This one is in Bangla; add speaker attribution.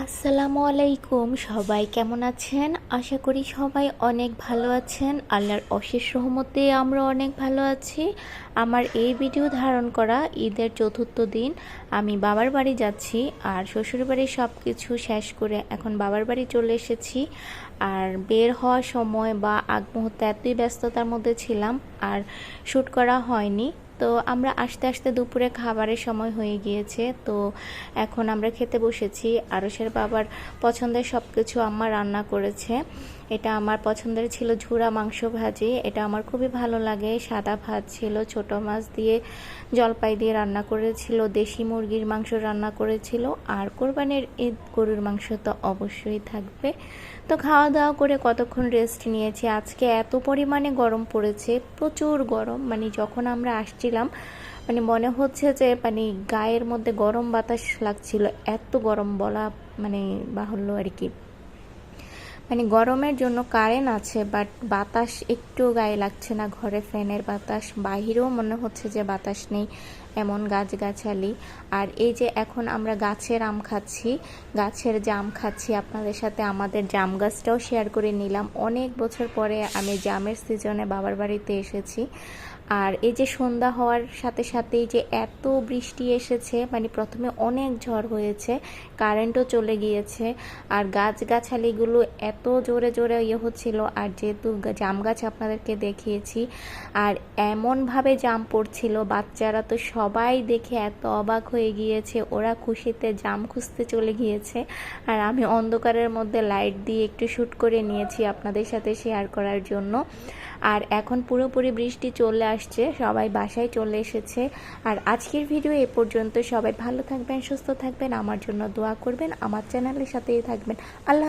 Speaker 1: আসসালামু আলাইকুম। সবাই কেমন আছেন? আশা করি সবাই অনেক ভালো আছেন। আল্লাহর অশেষ রহমতে আমরা অনেক ভালো আছি। আমার এই ভিডিও ধারণ করা ঈদের চতুর্থ দিন। আমি বাবার বাড়ি যাচ্ছি, আর শ্বশুর বাড়ির সব কিছু শেষ করে এখন বাবার বাড়ি চলে এসেছি। আর বের হওয়ার সময় বা আগ মুহূর্তে এতই ব্যস্ততার মধ্যে ছিলাম আর শ্যুট করা হয়নি। তো আমরা আস্তে আস্তে দুপুরে খাবারের সময় হয়ে গিয়েছে। তো এখন আমরা খেতে বসেছি। আরশের বাবার পছন্দের সব কিছু আম্মা রান্না করেছে। এটা আমার পছন্দের ছিল ঝুরা মাংস ভাজি, এটা আমার খুবই ভালো লাগে। সাদা ভাত ছিল, ছোট মাছ দিয়ে জলপাই দিয়ে রান্না করেছিল, দেশি মুরগির মাংস রান্না করেছিল, আর কোরবানির ঈদ গরুর মাংস তো অবশ্যই থাকবে। তো খাওয়া দাওয়া করে কতক্ষণ রেস্ট নিয়েছি। আজকে এত পরিমাণে গরম পড়েছে, প্রচুর গরম। মানে যখন আমরা আসছিলাম মানে মনে হচ্ছে যে মানে গায়ের মধ্যে গরম বাতাস লাগছিল, এত গরম বলা মানে বাহুল্য আর কি। মানে গরমের জন্য কারেন্ট আছে, বাট বাতাস একটু গায়ে লাগছে না। ঘরে ফ্যানের বাতাস, বাহিরেও মনে হচ্ছে যে বাতাস নেই, এমন গাছগাছালি। আর এই যে এখন আমরা গাছের আম খাচ্ছি, গাছের জাম খাচ্ছি। আপনাদের সাথে আমাদের জাম গাছটাও শেয়ার করে নিলাম। অনেক বছর পরে আমি জামের সিজনে বাবার বাড়িতে এসেছি। আর এই যে সন্ধ্যা হওয়ার সাথে সাথেই যে এত বৃষ্টি এসেছে, মানে প্রথমে অনেক ঝড় হয়েছে, কারেন্টও চলে গিয়েছে, আর গাছগাছালিগুলো এত জোরে জোরে হচ্ছিল। আর যেহেতু জাম গাছ আপনাদেরকে দেখিয়েছি, আর এমনভাবে জাম পড়ছিল, বাচ্চারা তো সবাই দেখে এত অবাক হয়ে গিয়েছে, ওরা খুশিতে জাম খুঁজতে চলে গিয়েছে। আর আমি অন্ধকারের মধ্যে লাইট দিয়ে একটু শ্যুট করে নিয়েছি আপনাদের সাথে শেয়ার করার জন্য। আর এখন পুরোপুরি বৃষ্টি চলে আসছে, সবাই বাসায় চলে এসেছে। আর আজকের ভিডিও এ পর্যন্ত। সবাই ভালো থাকবেন, সুস্থ থাকবেন, আমার জন্য দোয়া করবেন, আমার চ্যানেলের সাথেই থাকবেন। আল্লাহ।